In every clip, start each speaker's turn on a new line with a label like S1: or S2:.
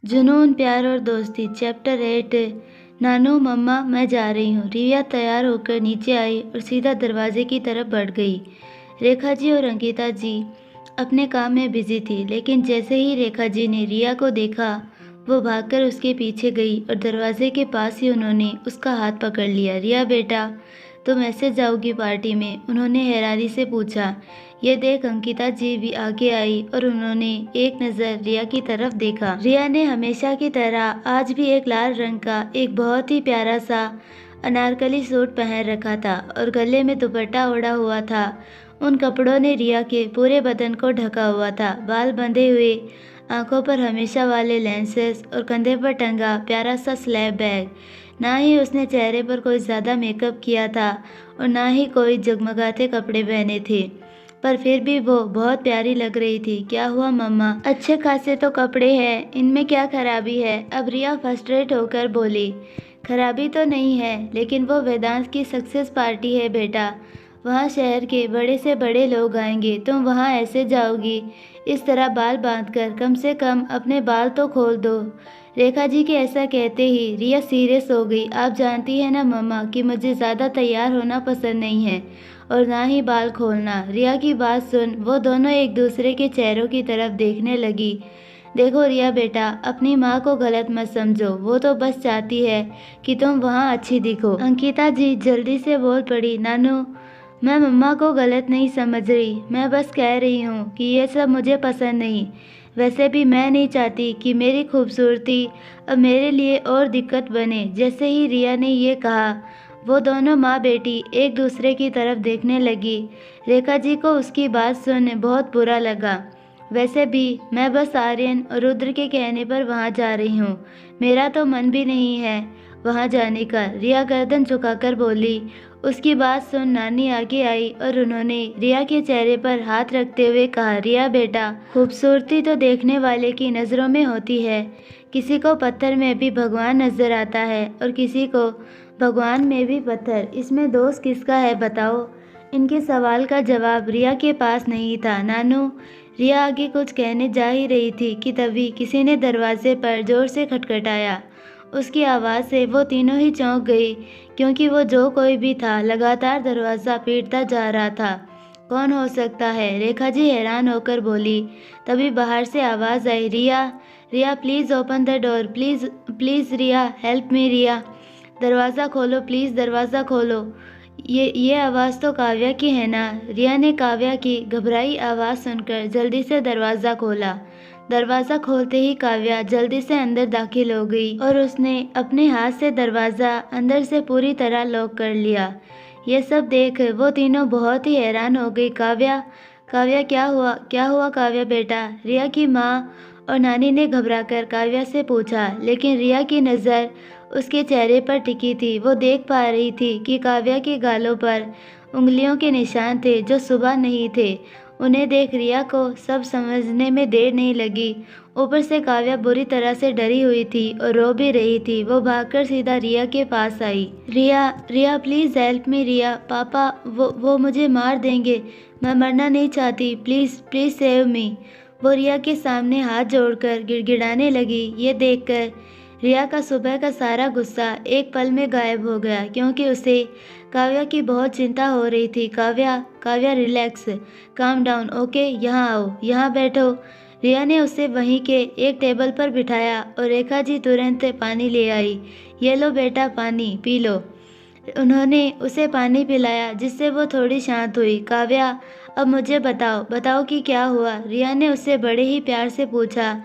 S1: जुनून, प्यार और दोस्ती चैप्टर 8। नानू मम्मा मैं जा रही हूँ। रिया तैयार होकर नीचे आई और सीधा दरवाजे की तरफ बढ़ गई। रेखा जी और अंकिता जी अपने काम में बिजी थी, लेकिन जैसे ही रेखा जी ने रिया को देखा वो भागकर उसके पीछे गई और दरवाजे के पास ही उन्होंने उसका हाथ पकड़ लिया। रिया बेटा, तुम ऐसे जाओगी पार्टी में? उन्होंने हैरानी से पूछा। ये देख अंकिता जी भी आगे आई और उन्होंने एक नज़र रिया की तरफ देखा। रिया ने हमेशा की तरह आज भी एक लाल रंग का एक बहुत ही प्यारा सा अनारकली सूट पहन रखा था और गले में दुपट्टा ओढ़ा हुआ था। उन कपड़ों ने रिया के पूरे बदन को ढका हुआ था। बाल बंधे हुए, आंखों पर हमेशा वाले लेंसेस और कंधे पर टंगा प्यारा सा स्लैब बैग। ना ही उसने चेहरे पर कोई ज़्यादा मेकअप किया था और ना ही कोई जगमगाते कपड़े पहने थे, पर फिर भी वो बहुत प्यारी लग रही थी। क्या हुआ मम्मा? अच्छे खासे तो कपड़े हैं, इनमें क्या खराबी है? अब रिया फ्रस्ट्रेट होकर बोली। खराबी तो नहीं है, लेकिन वो वेदांत की सक्सेस पार्टी है बेटा। वहाँ शहर के बड़े से बड़े लोग आएंगे, तुम वहाँ ऐसे जाओगी इस तरह बाल बांधकर? कम से कम अपने बाल तो खोल दो। रेखा जी के ऐसा कहते ही रिया सीरियस हो गई। आप जानती है ना मम्मा कि मुझे ज़्यादा तैयार होना पसंद नहीं है और ना ही बाल खोलना। रिया की बात सुन वो दोनों एक दूसरे के चेहरों की तरफ देखने लगी। देखो रिया बेटा, अपनी माँ को गलत मत समझो, वो तो बस चाहती है कि तुम वहाँ अच्छी दिखो। अंकिता जी जल्दी से बोल पड़ी। नानू, मैं मम्मा को गलत नहीं समझ रही, मैं बस कह रही हूँ कि ये सब मुझे पसंद नहीं। वैसे भी मैं नहीं चाहती कि मेरी खूबसूरती अब मेरे लिए और दिक्कत बने। जैसे ही रिया ने ये कहा वो दोनों माँ बेटी एक दूसरे की तरफ देखने लगी। रेखा जी को उसकी बात सुन बहुत बुरा लगा। वैसे भी मैं बस आर्यन और रुद्र के कहने पर वहाँ जा रही हूँ, मेरा तो मन भी नहीं है वहाँ जाने का। रिया गर्दन झुकाकर बोली। उसकी बात सुन नानी आगे आई और उन्होंने रिया के चेहरे पर हाथ रखते हुए कहा। रिया बेटा, खूबसूरती तो देखने वाले की नज़रों में होती है। किसी को पत्थर में भी भगवान नजर आता है और किसी को भगवान में भी पत्थर। इसमें दोष किसका है बताओ? इनके सवाल का जवाब रिया के पास नहीं था। नानू, रिया आगे कुछ कहने जा ही रही थी कि तभी किसी ने दरवाजे पर जोर से खटखटाया। उसकी आवाज़ से वो तीनों ही चौंक गई, क्योंकि वो जो कोई भी था लगातार दरवाज़ा पीटता जा रहा था। कौन हो सकता है? रेखा जी हैरान होकर बोली। तभी बाहर से आवाज़ आई। Riya, Riya please open the door, please please Riya, help me Riya, दरवाज़ा खोलो प्लीज़, दरवाज़ा खोलो। ये आवाज़ तो काव्या की है ना? रिया ने काव्या की घबराई आवाज़ सुनकर जल्दी से दरवाज़ा खोला। दरवाज़ा खोलते ही काव्या जल्दी से अंदर दाखिल हो गई और उसने अपने हाथ से दरवाज़ा अंदर से पूरी तरह लॉक कर लिया। ये सब देख वो तीनों बहुत ही हैरान हो गई। काव्या, काव्या क्या हुआ? क्या हुआ काव्या बेटा? रिया की माँ और नानी ने घबराकर काव्या से पूछा, लेकिन रिया की नज़र उसके चेहरे पर टिकी थी। वो देख पा रही थी कि काव्या के गालों पर उंगलियों के निशान थे जो सुबह नहीं थे। उन्हें देख रिया को सब समझने में देर नहीं लगी। ऊपर से काव्या बुरी तरह से डरी हुई थी और रो भी रही थी। वो भागकर सीधा रिया के पास आई। Riya, Riya please help me रिया, पापा वो मुझे मार देंगे, मैं मरना नहीं चाहती, प्लीज़ प्लीज़ सेव मी। वो रिया के सामने हाथ जोड़कर गिड़गिड़ाने लगी। ये देखकर रिया का सुबह का सारा गुस्सा एक पल में गायब हो गया, क्योंकि उसे काव्या की बहुत चिंता हो रही थी। Kavya, Kavya relax, calm down, okay, यहाँ आओ, यहाँ बैठो। रिया ने उसे वहीं के एक टेबल पर बिठाया और रेखा जी तुरंत पानी ले आई। ये लो बेटा पानी पी लो। उन्होंने उसे पानी पिलाया, जिससे वो थोड़ी शांत हुई। काव्या, अब मुझे बताओ, बताओ कि क्या हुआ? रिया ने उससे बड़े ही प्यार से पूछा।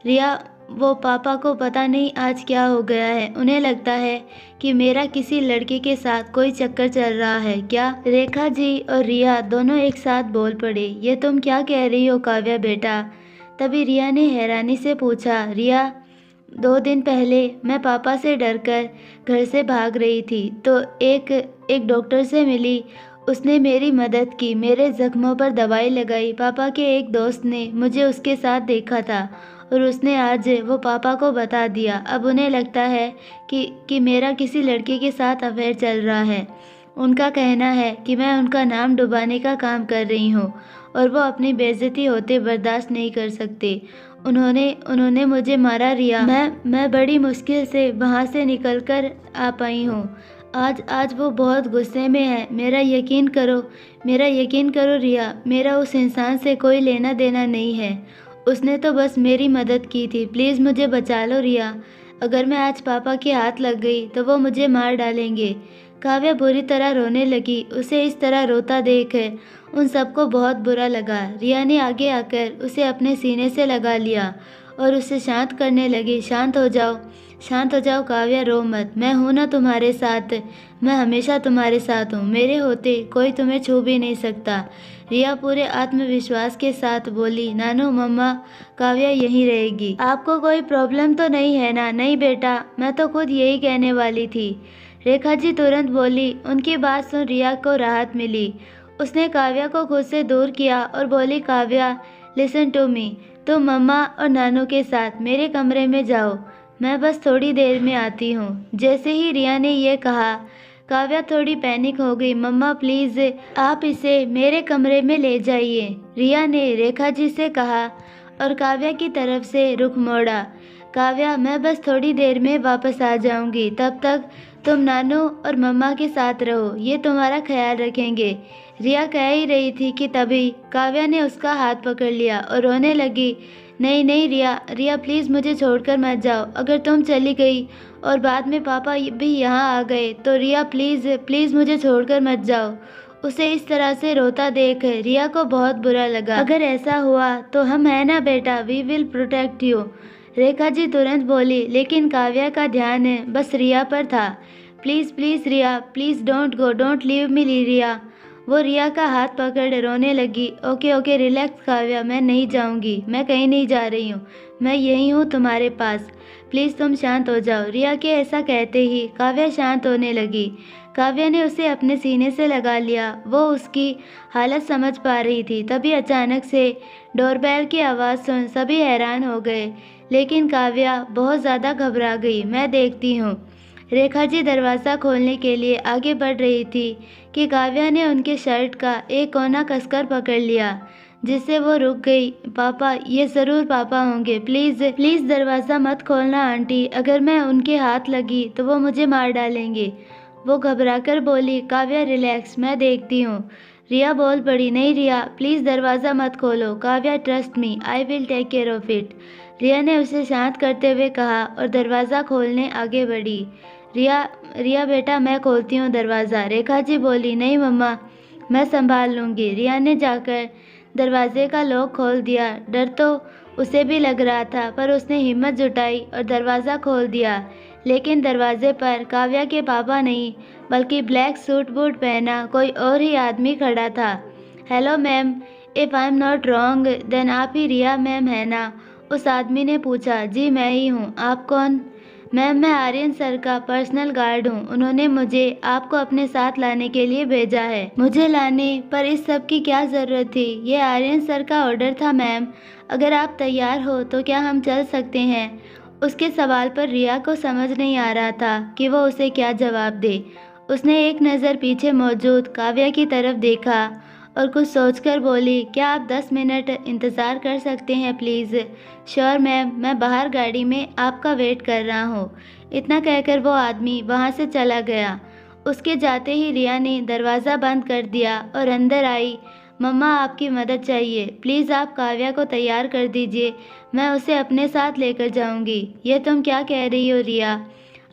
S1: रिया, वो पापा को पता नहीं आज क्या हो गया है, उन्हें लगता है कि मेरा किसी लड़के के साथ कोई चक्कर चल रहा है। क्या? रेखा जी और रिया दोनों एक साथ बोल पड़े। ये तुम क्या कह रही हो काव्या बेटा? तभी रिया ने हैरानी से पूछा। रिया, 2 दिन पहले मैं पापा से डरकर घर से भाग रही थी तो एक डॉक्टर से मिली। उसने मेरी मदद की, मेरे जख्मों पर दवाई लगाई। पापा के एक दोस्त ने मुझे उसके साथ देखा था और उसने आज वो पापा को बता दिया। अब उन्हें लगता है कि मेरा किसी लड़के के साथ अफेयर चल रहा है। उनका कहना है कि मैं उनका नाम डुबाने का काम कर रही हूँ और वो अपनी बेइज्जती होते बर्दाश्त नहीं कर सकते। उन्होंने उन्होंने मुझे मारा रिया। मैं बड़ी मुश्किल से वहाँ से निकल कर आ पाई हूँ। आज वो बहुत गुस्से में है। मेरा यकीन करो रिया, मेरा उस इंसान से कोई लेना देना नहीं है। उसने तो बस मेरी मदद की थी। प्लीज़ मुझे बचा लो रिया। अगर मैं आज पापा के हाथ लग गई तो वो मुझे मार डालेंगे। काव्या बुरी तरह रोने लगी। उसे इस तरह रोता देख उन सबको बहुत बुरा लगा। रिया ने आगे आकर उसे अपने सीने से लगा लिया और उसे शांत करने लगी। शांत हो जाओ काव्या, रो मत। मैं हूँ ना तुम्हारे साथ। मैं हमेशा तुम्हारे साथ हूँ। मेरे होते कोई तुम्हें छू भी नहीं सकता। रिया पूरे आत्मविश्वास के साथ बोली, नानू मम्मा, काव्या यहीं रहेगी। आपको कोई प्रॉब्लम तो नहीं है ना? नहीं बेटा, मैं तो खुद यही कहने वाली थी। रेखा जी तुरंत बोली। उनकी बात सुन रिया को राहत मिली। उसने काव्या को खुद से दूर किया और बोली, काव्या लिसन टू मी, तुम मम्मा और नानू के साथ मेरे कमरे में जाओ। मैं बस थोड़ी देर में आती हूँ। जैसे ही रिया ने यह कहा, काव्या थोड़ी पैनिक हो गई। मम्मा प्लीज़ आप इसे मेरे कमरे में ले जाइए, रिया ने रेखा जी से कहा और काव्या की तरफ से रुख मोड़ा। काव्या, मैं बस थोड़ी देर में वापस आ जाऊंगी। तब तक तुम नानू और मम्मा के साथ रहो, ये तुम्हारा ख्याल रखेंगे। रिया कह ही रही थी कि तभी काव्या ने उसका हाथ पकड़ लिया और रोने लगी। नहीं रिया प्लीज़ मुझे छोड़कर मत जाओ। अगर तुम चली गई और बाद में पापा भी यहाँ आ गए तो रिया प्लीज़ मुझे छोड़कर मत जाओ। उसे इस तरह से रोता देख रिया को बहुत बुरा लगा। अगर ऐसा हुआ तो हम है ना बेटा, we will protect you, Rekha ji तुरंत बोली। लेकिन काव्या का ध्यान बस रिया पर था। Please Riya, please don't leave me Riya. वो रिया का हाथ पकड़ रोने लगी। ओके रिलैक्स काव्या, मैं नहीं जाऊंगी, मैं कहीं नहीं जा रही हूँ, मैं यहीं हूँ तुम्हारे पास। प्लीज़ तुम शांत हो जाओ। रिया के ऐसा कहते ही काव्या शांत होने लगी। काव्या ने उसे अपने सीने से लगा लिया। वो उसकी हालत समझ पा रही थी। तभी अचानक से डोरबेल की आवाज़ सुन सभी हैरान हो गए, लेकिन काव्या बहुत ज़्यादा घबरा गई। मैं देखती हूँ। रेखा जी दरवाज़ा खोलने के लिए आगे बढ़ रही थी कि काव्या ने उनके शर्ट का एक कोना कसकर पकड़ लिया, जिससे वो रुक गई। पापा, ये ज़रूर पापा होंगे। प्लीज़ दरवाज़ा मत खोलना आंटी। अगर मैं उनके हाथ लगी तो वो मुझे मार डालेंगे। वो घबराकर बोली। काव्या रिलैक्स, मैं देखती हूँ। रिया बोल पड़ी। नहीं रिया, प्लीज़ दरवाज़ा मत खोलो। Kavya trust me, I will take care of it, Riya ने उसे शांत करते हुए कहा और दरवाज़ा खोलने आगे बढ़ी। रिया बेटा, मैं खोलती हूँ दरवाज़ा, रेखा जी बोली। नहीं मम्मा, मैं संभाल लूँगी। रिया ने जाकर दरवाजे का लॉक खोल दिया। डर तो उसे भी लग रहा था, पर उसने हिम्मत जुटाई और दरवाज़ा खोल दिया। लेकिन दरवाजे पर काव्या के पापा नहीं, बल्कि ब्लैक सूट बूट पहना कोई और ही आदमी खड़ा था। Hello ma'am, if I am not wrong then आप ही रिया मैम है ना? उस आदमी ने पूछा। जी मैं ही हूँ। आप कौन? मैम, मैं आर्यन सर का पर्सनल गार्ड हूँ। उन्होंने मुझे आपको अपने साथ लाने के लिए भेजा है। मुझे लाने पर इस सब की क्या ज़रूरत थी? ये आर्यन सर का ऑर्डर था मैम। अगर आप तैयार हो तो क्या हम चल सकते हैं? उसके सवाल पर रिया को समझ नहीं आ रहा था कि वो उसे क्या जवाब दे। उसने एक नज़र पीछे मौजूद काव्या की तरफ देखा और कुछ सोचकर बोली, क्या आप 10 मिनट इंतज़ार कर सकते हैं प्लीज़? श्योर मैम, मैं बाहर गाड़ी में आपका वेट कर रहा हूँ। इतना कहकर वो आदमी वहाँ से चला गया। उसके जाते ही रिया ने दरवाज़ा बंद कर दिया और अंदर आई। मम्मा, आपकी मदद चाहिए। प्लीज़ आप काव्या को तैयार कर दीजिए, मैं उसे अपने साथ लेकर जाऊँगी। ये तुम क्या कह रही हो रिया?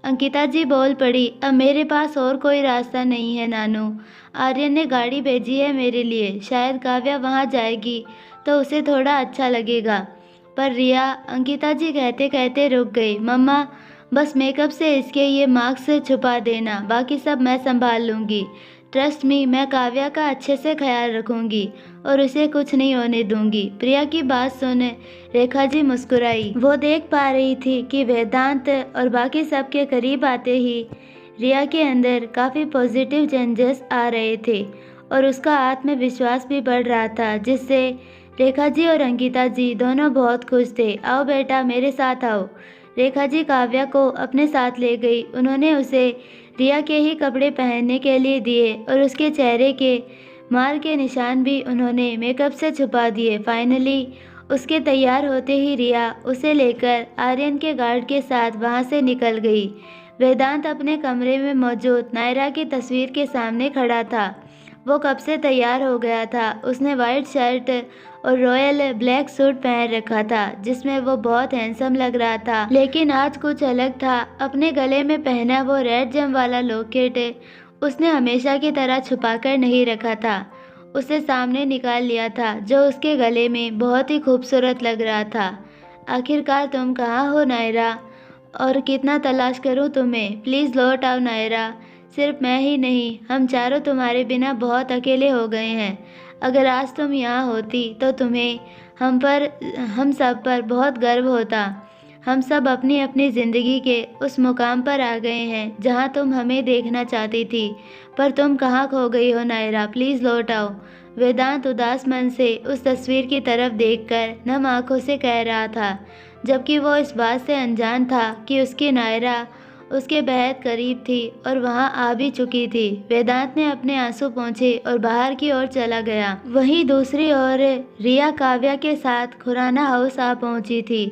S1: अंकिता जी बोल पड़ी। अब मेरे पास और कोई रास्ता नहीं है नानू। आर्यन ने गाड़ी भेजी है मेरे लिए। शायद काव्या वहाँ जाएगी तो उसे थोड़ा अच्छा लगेगा। पर रिया, अंकिता जी कहते कहते रुक गई। मम्मा, बस मेकअप से इसके ये मार्क्स छुपा देना, बाकी सब मैं संभाल लूँगी। ट्रस्ट मी, मैं काव्या का अच्छे से ख्याल रखूँगी और उसे कुछ नहीं होने दूँगी। प्रिया की बात सुन रेखा जी मुस्कुराई। वो देख पा रही थी कि वेदांत और बाकी सब के करीब आते ही रिया के अंदर काफ़ी पॉजिटिव चेंजेस आ रहे थे और उसका आत्मविश्वास भी बढ़ रहा था, जिससे रेखा जी और अंकिता जी दोनों बहुत खुश थे। आओ बेटा, मेरे साथ आओ। रेखा जी काव्या को अपने साथ ले गई। उन्होंने उसे रिया के ही कपड़े पहनने के लिए दिए और उसके चेहरे के मार के निशान भी उन्होंने मेकअप से छुपा दिए। फाइनली उसके तैयार होते ही रिया उसे लेकर आर्यन के गार्ड के साथ वहां से निकल गई। वेदांत अपने कमरे में मौजूद नायरा की तस्वीर के सामने खड़ा था। वो कब से तैयार हो गया था। उसने वाइट शर्ट और रॉयल ब्लैक सूट पहन रखा था जिसमें वो बहुत हैंडसम लग रहा था। लेकिन आज कुछ अलग था। अपने गले में पहना वो रेड जेम वाला लॉकेट उसने हमेशा की तरह छुपाकर नहीं रखा था, उसे सामने निकाल लिया था, जो उसके गले में बहुत ही खूबसूरत लग रहा था। आखिरकार तुम कहाँ हो नायरा, और कितना तलाश करूं तुम्हें। प्लीज़ लौट आओ नायरा। सिर्फ मैं ही नहीं, हम चारों तुम्हारे बिना बहुत अकेले हो गए हैं। अगर आज तुम यहाँ होती तो तुम्हें हम सब पर बहुत गर्व होता। हम सब अपनी अपनी ज़िंदगी के उस मुकाम पर आ गए हैं जहाँ तुम हमें देखना चाहती थी, पर तुम कहाँ खो गई हो नायरा। प्लीज़ लौट आओ। वेदांत उदास मन से उस तस्वीर की तरफ देखकर नम आंखों से कह रहा था, जबकि वो इस बात से अनजान था कि उसकी नायरा उसके बेहद करीब थी और वहां आ भी चुकी थी। वेदांत ने अपने आंसू पोंछे और बाहर की ओर चला गया। वहीं दूसरी ओर रिया काव्या के साथ खुराना हाउस आ पहुंची थी,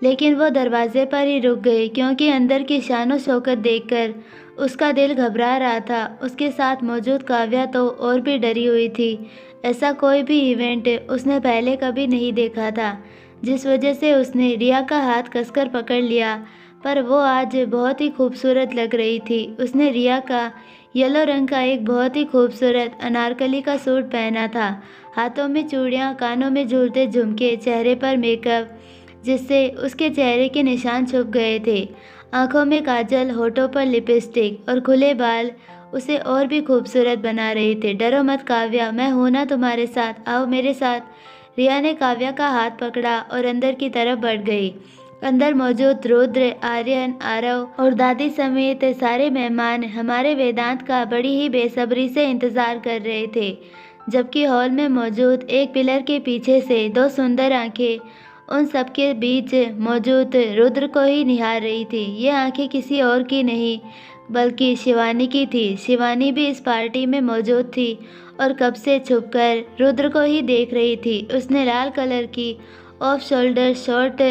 S1: लेकिन वो दरवाजे पर ही रुक गई क्योंकि अंदर की शानो शौकत देखकर उसका दिल घबरा रहा था। उसके साथ मौजूद काव्या तो और भी डरी हुई थी। ऐसा कोई भी इवेंट उसने पहले कभी नहीं देखा था, जिस वजह से उसने रिया का हाथ कसकर पकड़ लिया। पर वो आज बहुत ही खूबसूरत लग रही थी। उसने रिया का येलो रंग का एक बहुत ही खूबसूरत अनारकली का सूट पहना था। हाथों में चूड़ियाँ, कानों में झूलते झुमके, चेहरे पर मेकअप जिससे उसके चेहरे के निशान छुप गए थे। आंखों में काजल, होठों पर लिपस्टिक और खुले बाल उसे और भी खूबसूरत बना रहे थे। डरो मत काव्या, मैं हूं ना तुम्हारे साथ, आओ मेरे साथ। रिया ने काव्या का हाथ पकड़ा और अंदर की तरफ बढ़ गई। अंदर मौजूद रुद्र, आर्यन, आरव और दादी समेत सारे मेहमान हमारे वेदांत का बड़ी ही बेसब्री से इंतजार कर रहे थे, जबकि हॉल में मौजूद एक पिलर के पीछे से दो सुंदर आंखें उन सबके बीच मौजूद रुद्र को ही निहार रही थी। ये आंखें किसी और की नहीं बल्कि शिवानी की थी। शिवानी भी इस पार्टी में मौजूद थी और कब से छुपकर रुद्र को ही देख रही थी। उसने लाल कलर की off shoulder short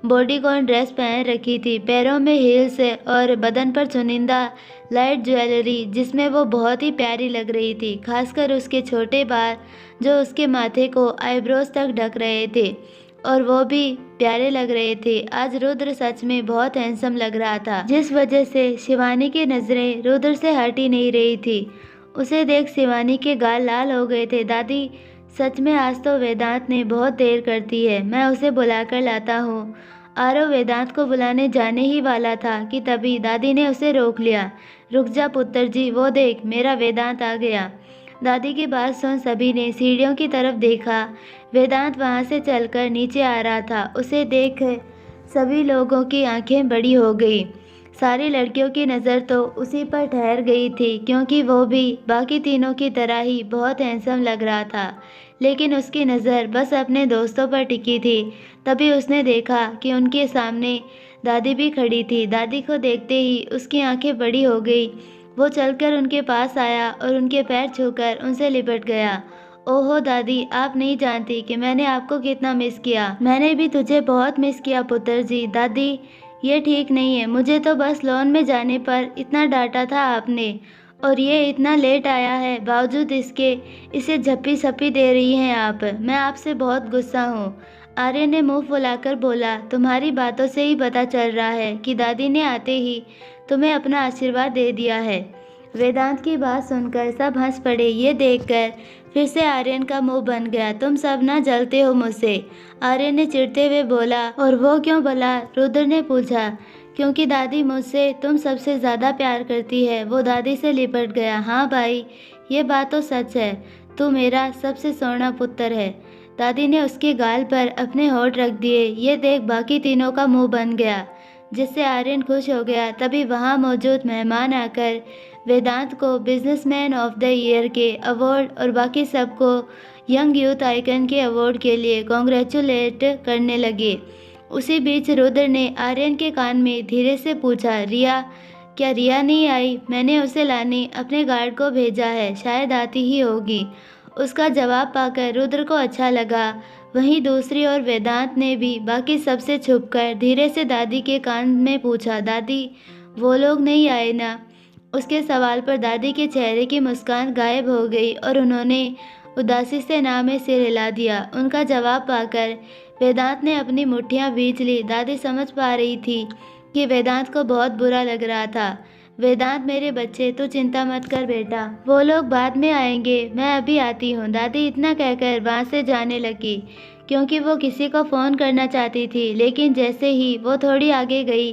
S1: bodycon dress पहन रखी थी, पैरों में हील्स और बदन पर चुनिंदा लाइट ज्वेलरी जिसमें वो बहुत ही प्यारी लग रही थी। खासकर उसके छोटे बाल जो उसके माथे को आईब्रोज तक ढक रहे थे और वो भी प्यारे लग रहे थे। आज रुद्र सच में बहुत हैंडसम लग रहा था, जिस वजह से शिवानी की नजरें रुद्र से हट ही नहीं रही थी। उसे देख शिवानी के गाल लाल हो गए थे। दादी, सच में आज तो वेदांत ने बहुत देर कर दी है, मैं उसे बुलाकर लाता हूँ। आरव वेदांत को बुलाने जाने ही वाला था कि तभी दादी ने उसे रोक लिया। रुक जा पुत्र जी, वो देख मेरा वेदांत आ गया। दादी की बात सुन सभी ने सीढ़ियों की तरफ देखा। वेदांत वहां से चलकर नीचे आ रहा था। उसे देख सभी लोगों की आंखें बड़ी हो गई। सारी लड़कियों की नज़र तो उसी पर ठहर गई थी क्योंकि वो भी बाकी तीनों की तरह ही बहुत हैंडसम लग रहा था, लेकिन उसकी नज़र बस अपने दोस्तों पर टिकी थी। तभी उसने देखा कि उनके सामने दादी भी खड़ी थी। दादी को देखते ही उसकी आंखें बड़ी हो गई। वो चलकर उनके पास आया और उनके पैर छूकर उनसे लिपट गया। ओहो दादी, आप नहीं जानती कि मैंने आपको कितना मिस किया। मैंने भी तुझे बहुत मिस किया पुत्र जी। दादी, ये ठीक नहीं है। मुझे तो बस लॉन में जाने पर इतना डांटा था आपने, और ये इतना लेट आया है, बावजूद इसके इसे झप्पी सप्पी दे रही हैं आप। मैं आपसे बहुत गुस्सा हूँ। आर्य ने मुंह फुलाकर बोला, तुम्हारी बातों से ही पता चल रहा है कि दादी ने आते ही तुम्हें अपना आशीर्वाद दे दिया है। वेदांत की बात सुनकर सब हंस पड़े। ये देखकर फिर से आर्यन का मुंह बन गया। तुम सब ना जलते हो मुझसे, आर्यन ने चिढ़ते हुए बोला। और वो क्यों भला, रुद्र ने पूछा। क्योंकि दादी मुझसे तुम सबसे ज़्यादा प्यार करती है। वो दादी से लिपट गया। हाँ भाई, ये बात तो सच है, तू मेरा सबसे सोना पुत्र है। दादी ने उसके गाल पर अपने होठ रख दिए। ये देख बाकी तीनों का मुंह बन गया, जिससे आर्यन खुश हो गया। तभी वहाँ मौजूद मेहमान आकर वेदांत को बिजनेसमैन ऑफ द ईयर के अवार्ड और बाकी सबको यंग यूथ आइकन के अवार्ड के लिए कॉन्ग्रेचुलेट करने लगे। उसी बीच रुद्र ने आर्यन के कान में धीरे से पूछा, रिया, क्या रिया नहीं आई? मैंने उसे लाने अपने गार्ड को भेजा है, शायद आती ही होगी। उसका जवाब पाकर रुद्र को अच्छा लगा। वहीं दूसरी ओर वेदांत ने भी बाकी सबसे छुपकर धीरे से दादी के कान में पूछा, दादी वो लोग नहीं आए ना? उसके सवाल पर दादी के चेहरे की मुस्कान गायब हो गई और उन्होंने उदासी से ना में सिर हिला दिया। उनका जवाब पाकर वेदांत ने अपनी मुट्ठियां भींच ली। दादी समझ पा रही थी कि वेदांत को बहुत बुरा लग रहा था। वेदांत, मेरे बच्चे, तू चिंता मत कर बेटा, वो लोग बाद में आएंगे, मैं अभी आती हूँ। दादी इतना कहकर वहाँ से जाने लगी क्योंकि वो किसी को फ़ोन करना चाहती थी। लेकिन जैसे ही वो थोड़ी आगे गई,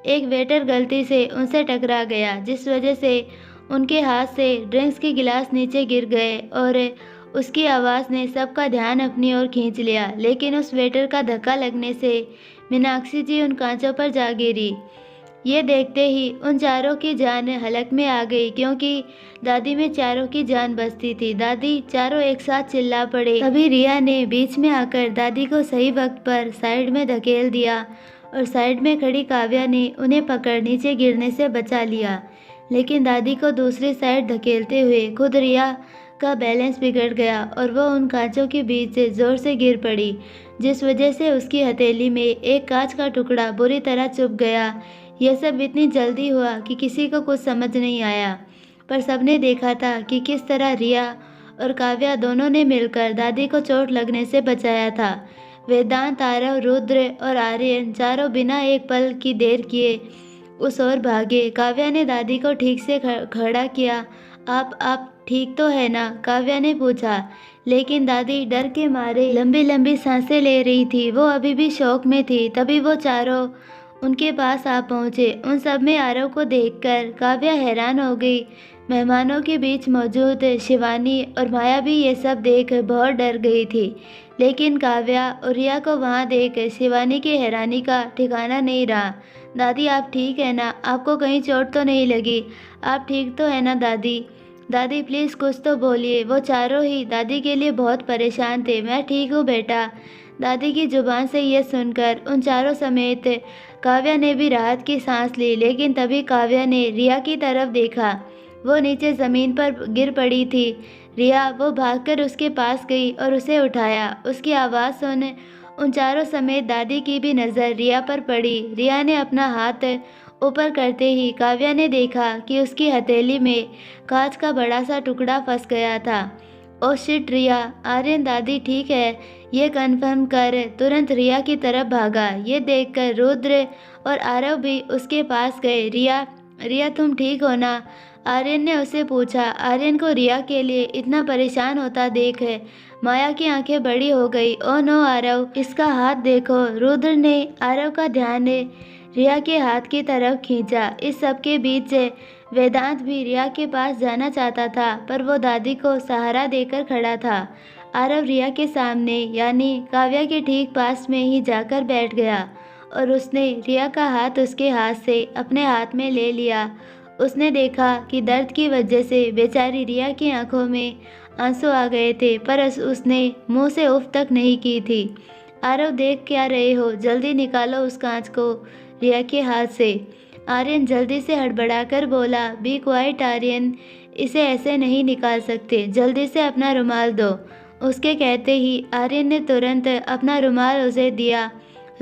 S1: एक वेटर गलती से उनसे टकरा गया, जिस वजह से उनके हाथ से ड्रिंक्स के गिलास नीचे गिर गए और उसकी आवाज़ ने सबका ध्यान अपनी ओर खींच लिया। लेकिन उस वेटर का धक्का लगने से मीनाक्षी जी उन कांचों पर जा गिरी। ये देखते ही उन चारों की जान हलक में आ गई क्योंकि दादी में चारों की जान बसती थी। दादी, चारों एक साथ चिल्ला पड़े। तभी रिया ने बीच में आकर दादी को सही वक्त पर साइड में धकेल दिया और साइड में खड़ी काव्या ने उन्हें पकड़ नीचे गिरने से बचा लिया। लेकिन दादी को दूसरी साइड धकेलते हुए खुद रिया का बैलेंस बिगड़ गया और वो उन कांचों के बीच से जोर से गिर पड़ी, जिस वजह से उसकी हथेली में एक कांच का टुकड़ा बुरी तरह चुभ गया। यह सब इतनी जल्दी हुआ कि किसी को कुछ समझ नहीं आया, पर सबने देखा था कि किस तरह रिया और काव्या दोनों ने मिलकर दादी को चोट लगने से बचाया था। वेदांत, आरव, रुद्र और आर्यन चारों बिना एक पल की देर किए उस ओर भागे। काव्या ने दादी को ठीक से खड़ा किया। आप ठीक तो है ना? काव्या ने पूछा। लेकिन दादी डर के मारे लंबी लंबी सांसें ले रही थी। वो अभी भी शौक में थी। तभी वो चारों उनके पास आ पहुँचे। उन सब में आरव को देखकर काव्या हैरान हो गई। मेहमानों के बीच मौजूद शिवानी और माया भी ये सब देख बहुत डर गई थी। लेकिन काव्या और रिया को वहाँ देख शिवानी की हैरानी का ठिकाना नहीं रहा। दादी, आप ठीक है ना? आपको कहीं चोट तो नहीं लगी? आप ठीक तो है ना दादी? दादी प्लीज़ कुछ तो बोलिए। वो चारों ही दादी के लिए बहुत परेशान थे। मैं ठीक हूँ बेटा। दादी की जुबान से ये सुनकर उन चारों समेत काव्या ने भी राहत की सांस ली। लेकिन तभी काव्या ने रिया की तरफ देखा। वो नीचे ज़मीन पर गिर पड़ी थी। रिया, वो भागकर उसके पास गई और उसे उठाया। उसकी आवाज़ सुन उन चारों समेत दादी की भी नज़र रिया पर पड़ी। रिया ने अपना हाथ ऊपर करते ही काव्या ने देखा कि उसकी हथेली में कांच का बड़ा सा टुकड़ा फंस गया था। ओ शिट रिया, आर्यन दादी ठीक है ये कन्फर्म कर तुरंत रिया की तरफ भागा। ये देखकर रुद्र और आरव भी उसके पास गए। रिया तुम ठीक हो ना? आर्यन ने उसे पूछा। आर्यन को रिया के लिए इतना परेशान होता देख माया की आंखें बड़ी हो गई। ओ नो आरव, इसका हाथ देखो। रुद्र ने आरव का ध्यान रिया के हाथ की तरफ खींचा। इस सब के बीच वेदांत भी रिया के पास जाना चाहता था, पर वो दादी को सहारा देकर खड़ा था। आरव रिया के सामने यानी काव्या के ठीक पास में ही जाकर बैठ गया और उसने रिया का हाथ उसके हाथ से अपने हाथ में ले लिया। उसने देखा कि दर्द की वजह से बेचारी रिया की आंखों में आंसू आ गए थे, पर उसने मुंह से उफ तक नहीं की थी। आरव, देख क्या रहे हो? जल्दी निकालो उस कांच को रिया के हाथ से। आर्यन जल्दी से हड़बड़ाकर बोला। बी क्वाइट आर्यन, इसे ऐसे नहीं निकाल सकते, जल्दी से अपना रुमाल दो। उसके कहते ही आर्यन ने तुरंत अपना रुमाल उसे दिया।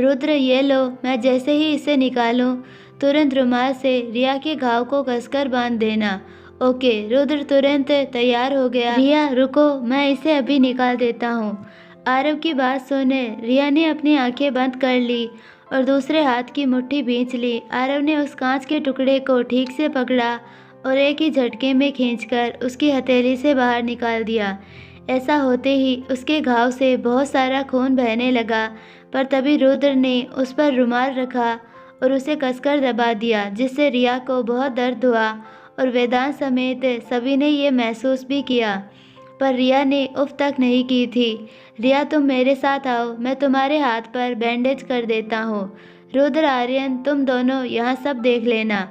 S1: रुद्र, ये लो। मैं जैसे ही इसे निकालूं तुरंत रुमाल से रिया के घाव को कसकर बांध देना। ओके। रुद्र तुरंत तैयार हो गया। रिया रुको, मैं इसे अभी निकाल देता हूँ। आरव की बात सुन रिया ने अपनी आंखें बंद कर ली और दूसरे हाथ की मुट्ठी भींच ली। आरव ने उस कांच के टुकड़े को ठीक से पकड़ा और एक ही झटके में खींचकर उसकी हथेली से बाहर निकाल दिया। ऐसा होते ही उसके घाव से बहुत सारा खून बहने लगा, पर तभी रुद्र ने उस पर रुमाल रखा और उसे कसकर दबा दिया, जिससे रिया को बहुत दर्द हुआ और वेदांत समेत सभी ने ये महसूस भी किया, पर रिया ने उफ तक नहीं की थी। रिया, तुम मेरे साथ आओ, मैं तुम्हारे हाथ पर बैंडेज कर देता हूँ। रुद्र, आर्यन, तुम दोनों यहाँ सब देख लेना।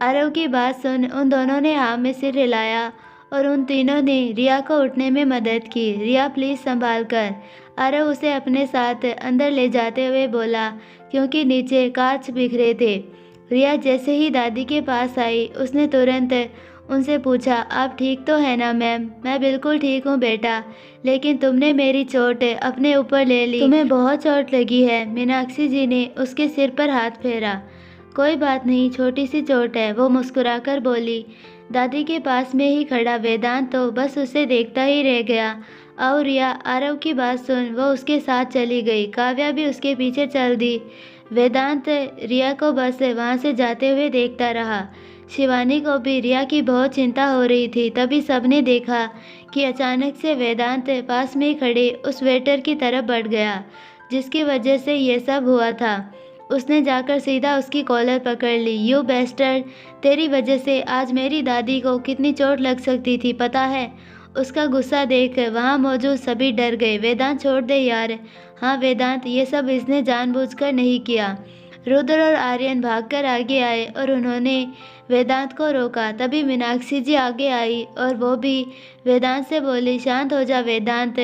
S1: आरव की बात सुन उन दोनों ने हाँ में सिर हिलाया और उन तीनों ने रिया को उठने में मदद की। रिया प्लीज़ संभाल कर। आरव उसे अपने साथ अंदर ले जाते हुए बोला, क्योंकि नीचे कांच बिखरे थे। रिया जैसे ही दादी के पास आई उसने तुरंत उनसे पूछा, आप ठीक तो है ना मैम? मैं बिल्कुल ठीक हूँ बेटा, लेकिन तुमने मेरी चोट अपने ऊपर ले ली। तुम्हें बहुत चोट लगी है। मीनाक्षी जी ने उसके सिर पर हाथ फेरा। कोई बात नहीं, छोटी सी चोट है, वो मुस्कुराकर बोली। दादी के पास में ही खड़ा वेदांत तो बस उसे देखता ही रह गया। और रिया आरव की बात सुन वो उसके साथ चली गई। काव्या भी उसके पीछे चल दी। वेदांत रिया को बस वहां से जाते हुए देखता रहा। शिवानी को भी रिया की बहुत चिंता हो रही थी। तभी सबने देखा कि अचानक से वेदांत पास में ही खड़े उस वेटर की तरफ बढ़ गया, जिसकी वजह से ये सब हुआ था। उसने जाकर सीधा उसकी कॉलर पकड़ ली। यू बेस्टर्ड, तेरी वजह से आज मेरी दादी को कितनी चोट लग सकती थी पता है? उसका गुस्सा देख वहाँ मौजूद सभी डर गए। वेदांत छोड़ दे यार। हाँ वेदांत, ये सब इसने जानबूझकर नहीं किया। रुद्र और आर्यन भागकर आगे आए और उन्होंने वेदांत को रोका। तभी मीनाक्षी जी आगे आई और वो भी वेदांत से बोली, शांत हो जा वेदांत,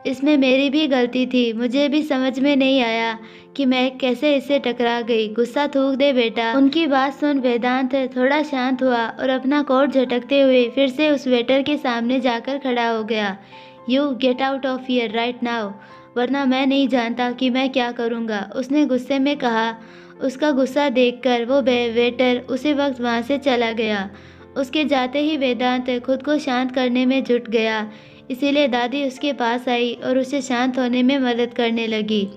S1: इसमें मेरी भी गलती थी। मुझे भी समझ में नहीं आया कि मैं कैसे इससे टकरा गई। गुस्सा थूक दे बेटा। उनकी बात सुन वेदांत थोड़ा शांत हुआ और अपना कोट झटकते हुए फिर से उस वेटर के सामने जाकर खड़ा हो गया। You get out of here right now, वरना मैं नहीं जानता कि मैं क्या करूँगा, उसने गुस्से में कहा। उसका गुस्सा देखकर वो वेटर उसी वक्त वहाँ से चला गया। उसके जाते ही वेदांत खुद को शांत करने में जुट गया। इसीलिए दादी उसके पास आई और उसे शांत होने में मदद करने लगी।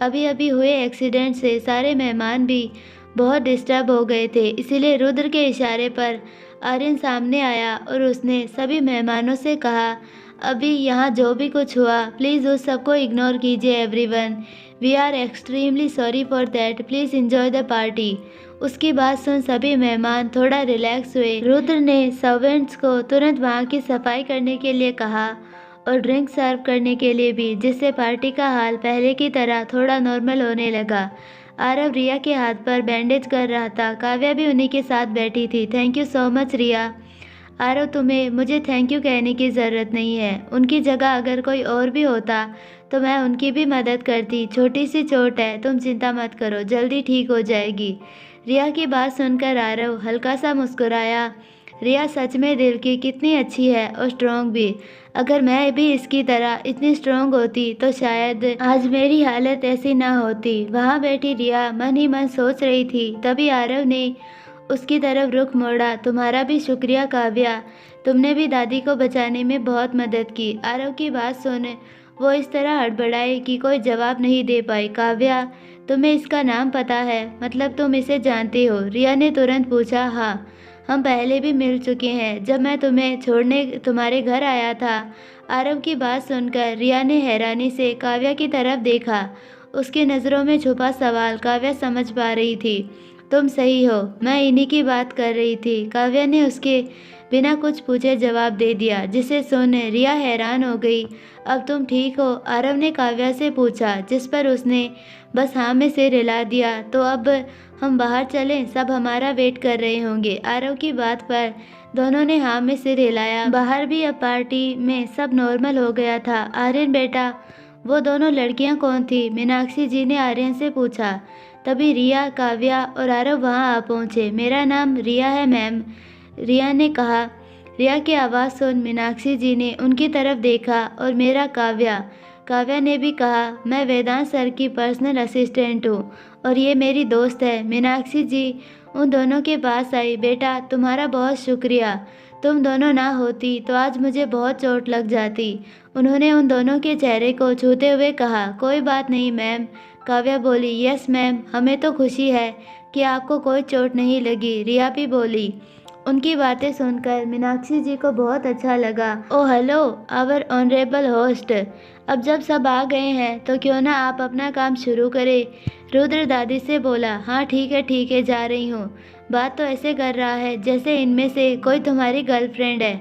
S1: अभी अभी हुए एक्सीडेंट से सारे मेहमान भी बहुत डिस्टर्ब हो गए थे। इसीलिए रुद्र के इशारे पर आर्यन सामने आया और उसने सभी मेहमानों से कहा, अभी यहाँ जो भी कुछ हुआ प्लीज़ उस सबको इग्नोर कीजिए everyone. We are extremely sorry for that, please enjoy the party. उसकी बात सुन सभी मेहमान थोड़ा रिलैक्स हुए। रुद्र ने सर्वेंट्स को तुरंत वहाँ की सफाई करने के लिए कहा और ड्रिंक सर्व करने के लिए भी, जिससे पार्टी का हाल पहले की तरह थोड़ा नॉर्मल होने लगा। आरव रिया के हाथ पर बैंडेज कर रहा था। काव्या भी उन्हीं के साथ बैठी थी। थैंक यू सो मच रिया। आरव, तुम्हें मुझे थैंक यू कहने की ज़रूरत नहीं है। उनकी जगह अगर कोई और भी होता तो मैं उनकी भी मदद करती। छोटी सी चोट है, तुम चिंता मत करो, जल्दी ठीक हो जाएगी। रिया की बात सुनकर आरव हल्का सा मुस्कुराया। रिया सच में दिल की कितनी अच्छी है और स्ट्रॉन्ग भी। अगर मैं भी इसकी तरह इतनी स्ट्रॉन्ग होती तो शायद आज मेरी हालत ऐसी ना होती। वहाँ बैठी रिया मन ही मन सोच रही थी। तभी आरव ने उसकी तरफ रुख मोड़ा। तुम्हारा भी शुक्रिया काव्या, तुमने भी दादी को बचाने में बहुत मदद की। आरव की बात सुन वो इस तरह हड़बड़ाई कि कोई जवाब नहीं दे पाई। काव्या, तुम्हें इसका नाम पता है? मतलब तुम इसे जानती हो? रिया ने तुरंत पूछा। हाँ, हम पहले भी मिल चुके हैं, जब मैं तुम्हें छोड़ने तुम्हारे घर आया था। आरव की बात सुनकर रिया ने हैरानी से काव्या की तरफ देखा। उसकी नज़रों में छुपा सवाल काव्या समझ पा रही थी। तुम सही हो, मैं इन्हीं की बात कर रही थी। काव्या ने उसके बिना कुछ पूछे जवाब दे दिया, जिसे सुन रिया हैरान हो गई। अब तुम ठीक हो? आरव ने काव्या से पूछा, जिस पर उसने बस हाँ में सिर हिला दिया। तो अब हम बाहर चलें, सब हमारा वेट कर रहे होंगे। आरव की बात पर दोनों ने हाँ में सिर हिलाया। बाहर भी अब पार्टी में सब नॉर्मल हो गया था। आर्यन बेटा, वो दोनों लड़कियां कौन थी? मीनाक्षी जी ने आर्यन से पूछा। तभी रिया, काव्या और आरव वहां आ पहुंचे। मेरा नाम रिया है मैम, रिया ने कहा। रिया की आवाज़ सुन मीनाक्षी जी ने उनकी तरफ देखा। और मेरा काव्या, काव्या ने भी कहा। मैं वेदांत सर की पर्सनल असिस्टेंट हूँ और ये मेरी दोस्त है। मीनाक्षी जी उन दोनों के पास आई। बेटा, तुम्हारा बहुत शुक्रिया, तुम दोनों ना होती तो आज मुझे बहुत चोट लग जाती। उन्होंने उन दोनों के चेहरे को छूते हुए कहा। कोई बात नहीं मैम, काव्या बोली। यस मैम, हमें तो खुशी है कि आपको कोई चोट नहीं लगी, रिया भी बोली। उनकी बातें सुनकर मीनाक्षी जी को बहुत अच्छा लगा। ओ हेलो आवर ऑनरेबल होस्ट, अब जब सब आ गए हैं तो क्यों ना आप अपना काम शुरू करें। रुद्र दादी से बोला। हाँ ठीक है, जा रही हूँ। बात तो ऐसे कर रहा है जैसे इनमें से कोई तुम्हारी गर्लफ्रेंड है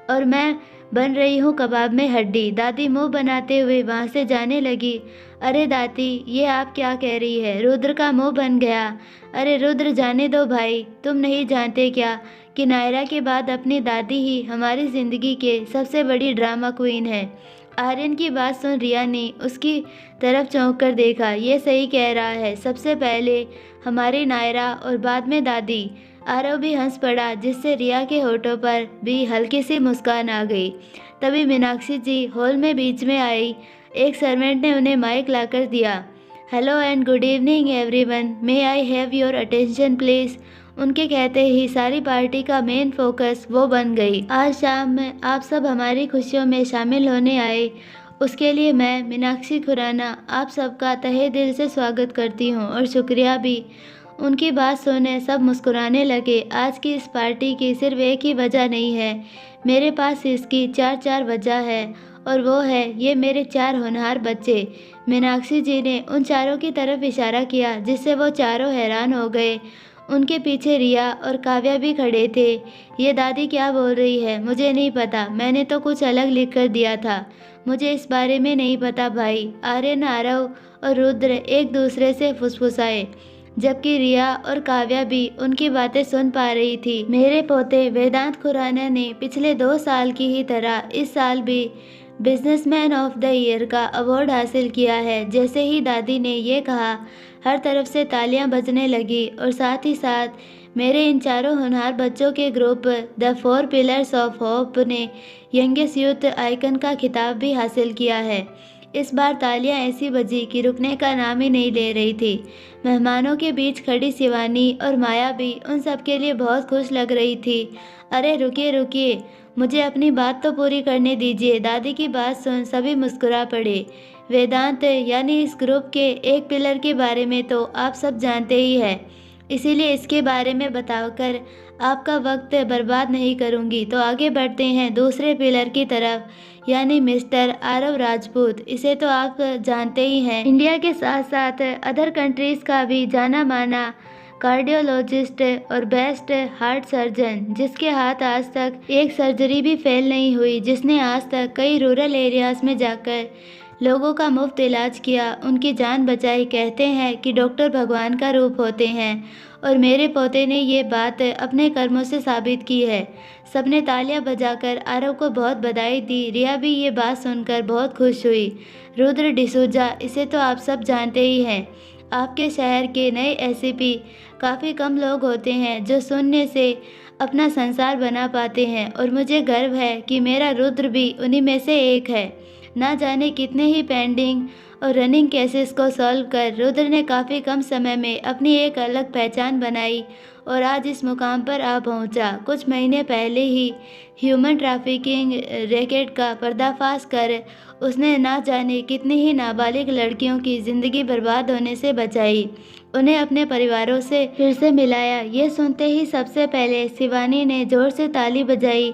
S1: और मैं बन रही हूँ कबाब में हड्डी। दादी मुंह बनाते हुए वहाँ से जाने लगी। अरे दादी, ये आप क्या कह रही है? रुद्र का मुंह बन गया। अरे रुद्र, जाने दो भाई, तुम नहीं जानते क्या कि नायरा के बाद अपनी दादी ही हमारी ज़िंदगी के सबसे बड़ी ड्रामा क्वीन है। आर्यन की बात सुन रिया ने उसकी तरफ चौंक कर देखा। ये सही कह रहा है, सबसे पहले हमारी नायरा और बाद में दादी। आरव भी हंस पड़ा, जिससे रिया के होठों पर भी हल्की सी मुस्कान आ गई। तभी मीनाक्षी जी हॉल में बीच में आई। एक सर्वेंट ने उन्हें माइक लाकर दिया। Hello and good evening everyone, may I have your attention please. उनके कहते ही सारी पार्टी का मेन फोकस वो बन गई। आज शाम में आप सब हमारी खुशियों में शामिल होने आए, उसके लिए मैं मीनाक्षी खुराना आप सबका तहे दिल से स्वागत करती हूँ और शुक्रिया भी। उनकी बात सुने सब मुस्कुराने लगे। आज की इस पार्टी की सिर्फ एक ही वजह नहीं है, मेरे पास इसकी चार वजह है, और वो है ये मेरे 4 होनहार बच्चे। मीनाक्षी जी ने उन चारों की तरफ इशारा किया, जिससे वो चारों हैरान हो गए। उनके पीछे रिया और काव्या भी खड़े थे। ये दादी क्या बोल रही है, मुझे नहीं पता, मैंने तो कुछ अलग लिख कर दिया था। मुझे इस बारे में नहीं पता भाई। आर्यन, आरव और रुद्र एक दूसरे से फुसफुसाए, जबकि रिया और काव्या भी उनकी बातें सुन पा रही थी। मेरे पोते वेदांत खुराना ने पिछले 2 साल की ही तरह इस साल भी बिजनेसमैन ऑफ द ईयर का अवार्ड हासिल किया है। जैसे ही दादी ने ये कहा, हर तरफ से तालियां बजने लगी और साथ ही साथ मेरे इन चारों होनहार बच्चों के group the 4 pillars of hope ने यंगेस्ट यूथ आइकन का खिताब भी हासिल किया है। इस बार तालियां ऐसी बजी कि रुकने का नाम ही नहीं ले रही थी। मेहमानों के बीच खड़ी शिवानी और माया भी उन सब के लिए बहुत खुश लग रही थी। अरे रुकिए रुकिए, मुझे अपनी बात तो पूरी करने दीजिए। दादी की बात सुन सभी मुस्कुरा पड़े। वेदांत यानी इस ग्रुप के एक पिलर के बारे में तो आप सब जानते ही हैं, इसीलिए इसके बारे में बताकर आपका वक्त बर्बाद नहीं करूंगी। तो आगे बढ़ते हैं दूसरे पिलर की तरफ, यानी मिस्टर आरव राजपूत। इसे तो आप जानते ही हैं, इंडिया के साथ साथ अदर कंट्रीज़ का भी जाना माना कार्डियोलॉजिस्ट और बेस्ट हार्ट सर्जन, जिसके हाथ आज तक एक सर्जरी भी फेल नहीं हुई, जिसने आज तक कई रूरल एरियाज़ में जाकर लोगों का मुफ्त इलाज किया, उनकी जान बचाई। कहते हैं कि डॉक्टर भगवान का रूप होते हैं, और मेरे पोते ने ये बात अपने कर्मों से साबित की है। सबने तालियां बजाकर आरव को बहुत बधाई दी। रिया भी ये बात सुनकर बहुत खुश हुई। रुद्र डिसूजा, इसे तो आप सब जानते ही हैं, आपके शहर के नए एसपी। काफ़ी कम लोग होते हैं जो शून्य से अपना संसार बना पाते हैं, और मुझे गर्व है कि मेरा रुद्र भी उन्हीं में से एक है। ना जाने कितने ही पेंडिंग और रनिंग केसेस को सॉल्व कर रुद्र ने काफ़ी कम समय में अपनी एक अलग पहचान बनाई और आज इस मुकाम पर आ पहुंचा। कुछ महीने पहले ही ह्यूमन ट्रैफिकिंग रैकेट का पर्दाफाश कर उसने ना जाने कितनी ही नाबालिग लड़कियों की ज़िंदगी बर्बाद होने से बचाई, उन्हें अपने परिवारों से फिर से मिलाया। ये सुनते ही सबसे पहले शिवानी ने ज़ोर से ताली बजाई,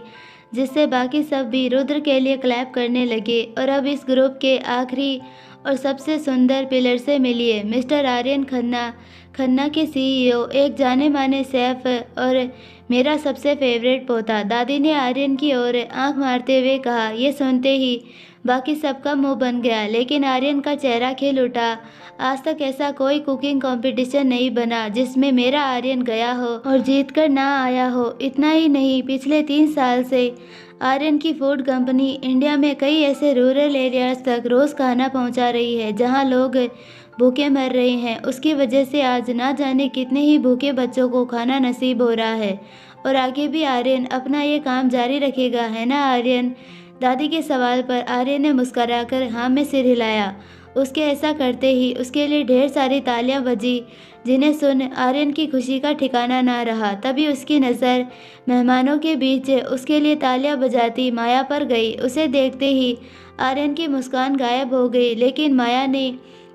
S1: जिससे बाकी सब भी रुद्र के लिए क्लैप करने लगे। और अब इस ग्रुप के आखिरी और सबसे सुंदर पिलर से मिलिए, मिस्टर आर्यन खन्ना। खन्ना के सीईओ, एक जाने माने शेफ और मेरा सबसे फेवरेट पोता। दादी ने आर्यन की ओर आंख मारते हुए कहा। ये सुनते ही बाकी सबका मुंह बन गया, लेकिन आर्यन का चेहरा खिल उठा। आज तक ऐसा कोई कुकिंग कंपटीशन नहीं बना जिसमें मेरा आर्यन गया हो और जीत कर ना आया हो। इतना ही नहीं, पिछले 3 साल से आर्यन की फूड कंपनी इंडिया में कई ऐसे रूरल एरियाज तक रोज़ खाना पहुंचा रही है जहां लोग भूखे मर रहे हैं। उसकी वजह से आज ना जाने कितने ही भूखे बच्चों को खाना नसीब हो रहा है, और आगे भी आर्यन अपना ये काम जारी रखेगा, है ना आर्यन? दादी के सवाल पर आर्यन ने मुस्कुराकर हाँ में सिर हिलाया। उसके ऐसा करते ही उसके लिए ढेर सारी तालियां बजी, जिन्हें सुन आर्यन की खुशी का ठिकाना ना रहा। तभी उसकी नज़र मेहमानों के बीच उसके लिए तालियां बजाती माया पर गई। उसे देखते ही आर्यन की मुस्कान गायब हो गई, लेकिन माया ने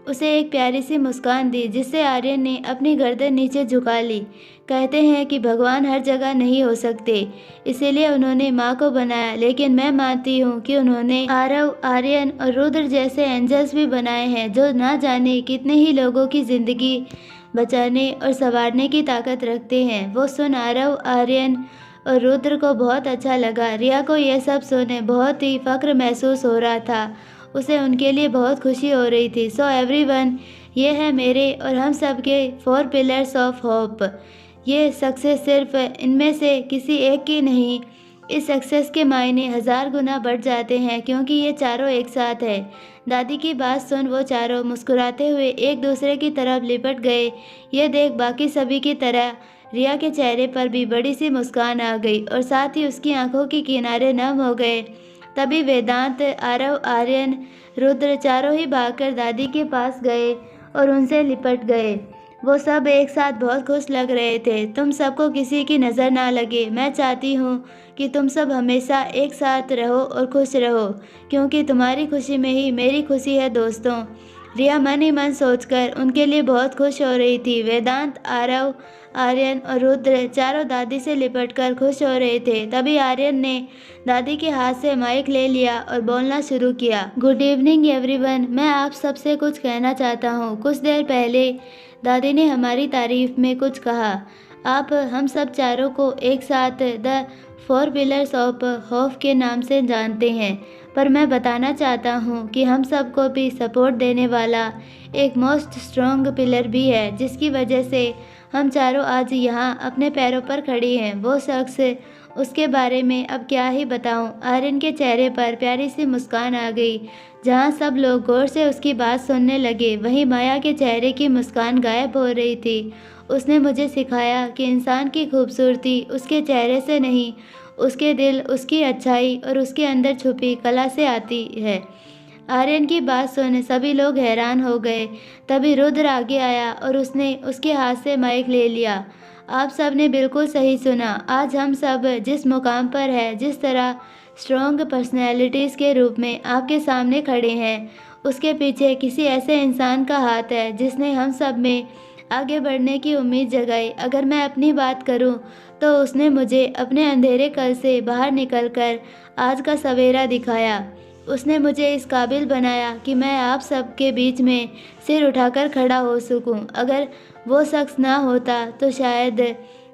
S1: उसे एक प्यारी सी मुस्कान दी, जिससे आर्यन ने अपनी गर्दन नीचे झुका ली। कहते हैं कि भगवान हर जगह नहीं हो सकते, इसीलिए उन्होंने माँ को बनाया, लेकिन मैं मानती हूँ कि उन्होंने आरव, आर्यन और रुद्र जैसे एंजल्स भी बनाए हैं, जो ना जाने कितने ही लोगों की ज़िंदगी बचाने और संवारने की ताकत रखते हैं। वो सुन आरव, आर्यन और रुद्र को बहुत अच्छा लगा। रिया को यह सब सुने बहुत ही फ़ख्र महसूस हो रहा था, उसे उनके लिए बहुत खुशी हो रही थी। सो एवरीवन, ये है मेरे और हम सब के 4 पिलर्स ऑफ होप। ये सक्सेस सिर्फ इनमें से किसी एक की नहीं, इस सक्सेस के मायने 1000 गुना बढ़ जाते हैं क्योंकि ये चारों एक साथ है। दादी की बात सुन वो चारों मुस्कुराते हुए एक दूसरे की तरफ लिपट गए। ये देख बाकी सभी की तरह रिया के चेहरे पर भी बड़ी सी मुस्कान आ गई और साथ ही उसकी आंखों के किनारे नम हो गए। तभी वेदांत, आरव, आर्यन, रुद्र चारों ही भागकर दादी के पास गए और उनसे लिपट गए। वो सब एक साथ बहुत खुश लग रहे थे। तुम सबको किसी की नज़र ना लगे, मैं चाहती हूँ कि तुम सब हमेशा एक साथ रहो और खुश रहो, क्योंकि तुम्हारी खुशी में ही मेरी खुशी है दोस्तों। रिया मन ही मन सोचकर उनके लिए बहुत खुश हो रही थी। वेदांत, आरव, आर्यन और रुद्र चारों दादी से लिपटकर खुश हो रहे थे। तभी आर्यन ने दादी के हाथ से माइक ले लिया और बोलना शुरू किया। गुड इवनिंग एवरीवन, मैं आप सबसे कुछ कहना चाहता हूँ। कुछ देर पहले दादी ने हमारी तारीफ में कुछ कहा। आप हम सब चारों को एक साथ द 4 पिलर्स ऑफ होप के नाम से जानते हैं, पर मैं बताना चाहता हूँ कि हम सबको भी सपोर्ट देने वाला एक मोस्ट स्ट्रॉन्ग पिलर भी है, जिसकी वजह से हम चारों आज यहाँ अपने पैरों पर खड़ी हैं। वो शख्स, उसके बारे में अब क्या ही बताऊं। आर्यन के चेहरे पर प्यारी सी मुस्कान आ गई। जहाँ सब लोग गौर से उसकी बात सुनने लगे, वहीं माया के चेहरे की मुस्कान गायब हो रही थी। उसने मुझे सिखाया कि इंसान की खूबसूरती उसके चेहरे से नहीं, उसके दिल, उसकी अच्छाई और उसके अंदर छुपी कला से आती है। आर्यन की बात सुन सभी लोग हैरान हो गए। तभी रुद्र आगे आया और उसने उसके हाथ से माइक ले लिया। आप सब ने बिल्कुल सही सुना। आज हम सब जिस मुकाम पर है, जिस तरह स्ट्रॉन्ग पर्सनैलिटीज़ के रूप में आपके सामने खड़े हैं, उसके पीछे किसी ऐसे इंसान का हाथ है जिसने हम सब में आगे बढ़ने की उम्मीद जगाई। अगर मैं अपनी बात करूं तो उसने मुझे अपने अंधेरे कल से बाहर निकलकर आज का सवेरा दिखाया। उसने मुझे इस काबिल बनाया कि मैं आप सबके बीच में सिर उठाकर खड़ा हो सकूं। अगर वो शख्स ना होता तो शायद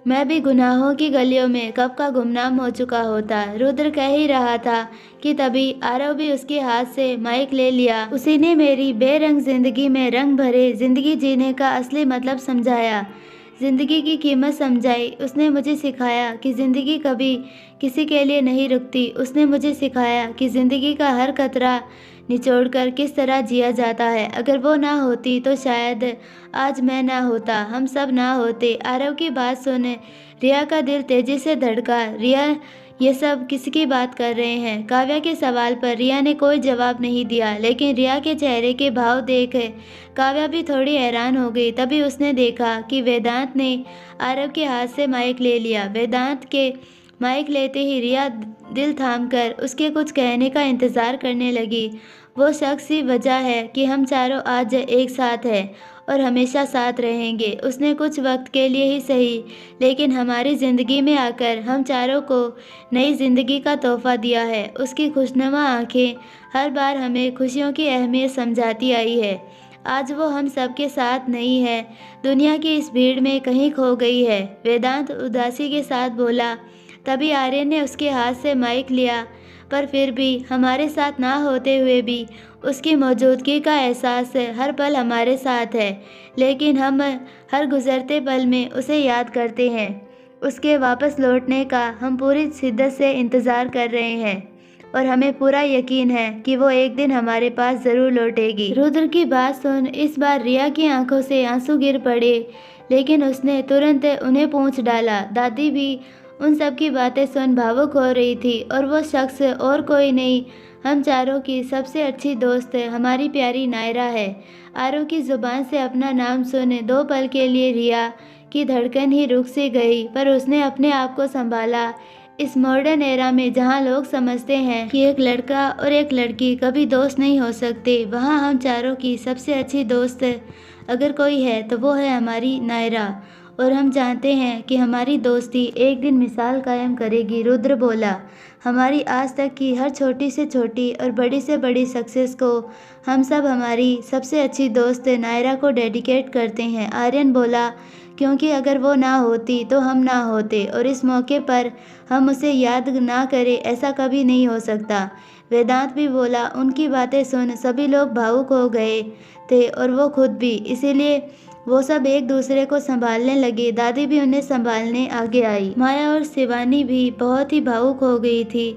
S1: मैं भी गुनाहों की गलियों में कब का गुमनाम हो चुका होता। रुद्र कह ही रहा था कि तभी आरव भी उसके हाथ से माइक ले लिया। उसी ने मेरी बेरंग जिंदगी में रंग भरे जिंदगी जीने का असली मतलब समझाया, जिंदगी की कीमत समझाई। उसने मुझे सिखाया कि ज़िंदगी कभी किसी के लिए नहीं रुकती। उसने मुझे सिखाया कि ज़िंदगी का हर कतरा निचोड़कर किस तरह जिया जाता है। अगर वो ना होती तो शायद आज मैं ना होता, हम सब ना होते। आरव की बात सुन रिया का दिल तेजी से धड़का। रिया, ये सब किसकी बात कर रहे हैं? काव्या के सवाल पर रिया ने कोई जवाब नहीं दिया, लेकिन रिया के चेहरे के भाव देख काव्या भी थोड़ी हैरान हो गई। तभी उसने देखा कि वेदांत ने आरव के हाथ से माइक ले लिया। वेदांत के माइक लेते ही रिया दिल थामकर उसके कुछ कहने का इंतज़ार करने लगी। वो शख्स ही वजह है कि हम चारों आज एक साथ हैं और हमेशा साथ रहेंगे। उसने कुछ वक्त के लिए ही सही, लेकिन हमारी ज़िंदगी में आकर हम चारों को नई ज़िंदगी का तोहफ़ा दिया है। उसकी खुशनुमा आंखें हर बार हमें खुशियों की अहमियत समझाती आई है। आज वो हम सबके साथ नहीं है, दुनिया की इस भीड़ में कहीं खो गई है। वेदांत उदासी के साथ बोला। तभी आर्यन ने उसके हाथ से माइक लिया, पर फिर भी हमारे साथ ना होते हुए भी उसकी मौजूदगी का एहसास हर पल हमारे साथ है। लेकिन हम हर गुजरते पल में उसे याद करते हैं। उसके वापस लौटने का हम पूरी शिद्दत से इंतज़ार कर रहे हैं और हमें पूरा यकीन है कि वो एक दिन हमारे पास ज़रूर लौटेगी। रुद्र की बात सुन इस बार रिया की आंखों से आंसू गिर पड़े, लेकिन उसने तुरंत उन्हें पूछ डाला। दादी भी उन सब की बातें सुन भावुक हो रही थी और वो शख्स और कोई नहीं, हम चारों की सबसे अच्छी दोस्त हमारी प्यारी नायरा है। आरव की ज़ुबान से अपना नाम सुन 2 पल के लिए रिया की धड़कन ही रुक सी गई, पर उसने अपने आप को संभाला। इस मॉडर्न एरा में जहाँ लोग समझते हैं कि एक लड़का और एक लड़की कभी दोस्त नहीं हो सकते, वहाँ हम चारों की सबसे अच्छी दोस्त अगर कोई है तो वो है हमारी नायरा, और हम जानते हैं कि हमारी दोस्ती एक दिन मिसाल कायम करेगी। रुद्र बोला। हमारी आज तक की हर छोटी से छोटी और बड़ी से बड़ी सक्सेस को हम सब हमारी सबसे अच्छी दोस्त नायरा को डेडिकेट करते हैं। आर्यन बोला। क्योंकि अगर वो ना होती तो हम ना होते, और इस मौके पर हम उसे याद ना करें ऐसा कभी नहीं हो सकता। वेदांत भी बोला। उनकी बातें सुन सभी लोग भावुक हो गए थे और वो खुद भी। इसीलिए वो सब एक दूसरे को संभालने लगे। दादी भी उन्हें संभालने आगे आई। माया और शिवानी भी बहुत ही भावुक हो गई थी।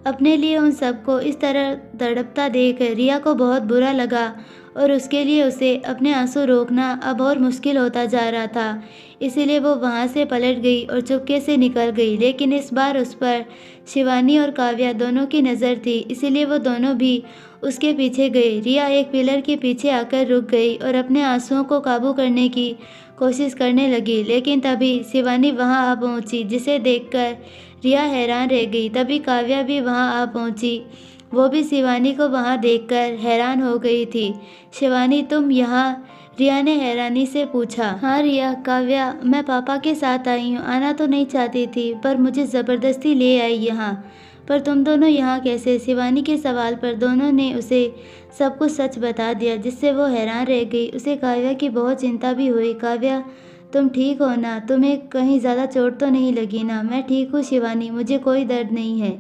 S1: अपने लिए उन सबको इस तरह तड़पता देख रिया को बहुत बुरा लगा और उसके लिए उसे अपने आंसू रोकना अब और मुश्किल होता जा रहा था। इसीलिए वो वहाँ से पलट गई और चुपके से निकल गई। लेकिन इस बार उस पर शिवानी और काव्या दोनों की नज़र थी, इसीलिए वो दोनों भी उसके पीछे गए। रिया एक पिलर के पीछे आकर रुक गई और अपने आंसुओं को काबू करने की कोशिश करने लगी। लेकिन तभी शिवानी वहाँ आ पहुँची, जिसे देखकर रिया हैरान रह गई। तभी काव्या भी वहाँ आ पहुँची। वो भी शिवानी को वहाँ देखकर हैरान हो गई थी। शिवानी, तुम यहाँ? रिया ने हैरानी से पूछा। हाँ रिया, काव्या, मैं पापा के साथ आई हूँ। आना तो नहीं चाहती थी, पर मुझे ज़बरदस्ती ले आई यहाँ। पर तुम दोनों यहाँ कैसे? शिवानी के सवाल पर दोनों ने उसे सब कुछ सच बता दिया, जिससे वो हैरान रह गई। उसे काव्या की बहुत चिंता भी हुई। काव्या, तुम ठीक हो ना? तुम्हें कहीं ज़्यादा चोट तो नहीं लगी ना? मैं ठीक हूँ शिवानी, मुझे कोई दर्द नहीं है।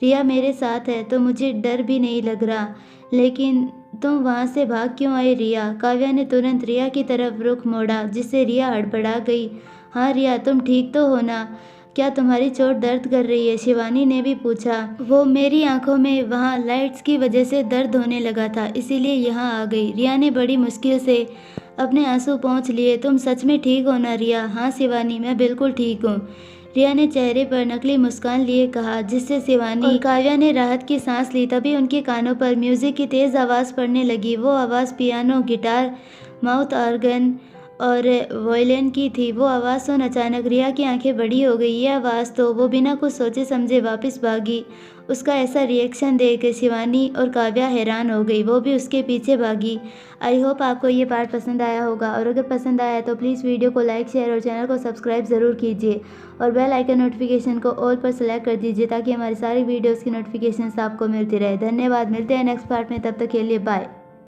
S1: रिया मेरे साथ है तो मुझे डर भी नहीं लग रहा। लेकिन तुम वहाँ से भाग क्यों आई रिया? काव्या ने तुरंत रिया की तरफ रुख मोड़ा, जिससे रिया हड़बड़ा गई। हाँ रिया, तुम ठीक तो हो ना? क्या तुम्हारी चोट दर्द कर रही है? शिवानी ने भी पूछा। वो मेरी आंखों में वहाँ लाइट्स की वजह से दर्द होने लगा था, इसीलिए यहाँ आ गई। रिया ने बड़ी मुश्किल से अपने आंसू पोंछ लिए। तुम सच में ठीक हो ना रिया? हाँ शिवानी, मैं बिल्कुल ठीक हूँ, रिया ने चेहरे पर नकली मुस्कान लिए कहा, जिससे शिवानी और काव्या ने राहत की सांस ली। तभी उनके कानों पर म्यूजिक की तेज आवाज़ पड़ने लगी। वो आवाज़ पियानो, गिटार, माउथ ऑर्गन और वायलिन की थी। वो आवाज़ सुन अचानक रिया की आंखें बड़ी हो गई। ये आवाज़ तो वो बिना कुछ सोचे समझे वापस भागी। उसका ऐसा रिएक्शन देख शिवानी और काव्या हैरान हो गई। वो भी उसके पीछे भागी। आई होप आपको ये पार्ट पसंद आया होगा, और अगर पसंद आया तो प्लीज़ वीडियो को लाइक, शेयर और चैनल को सब्सक्राइब ज़रूर कीजिए और बेल आइकन नोटिफिकेशन को ऑल पर सेलेक्ट कर दीजिए, ताकि हमारी सारी वीडियोज़ की नोटिफिकेशन आपको मिलती रहे। धन्यवाद। मिलते हैं नेक्स्ट पार्ट में, तब तक के लिए बाय।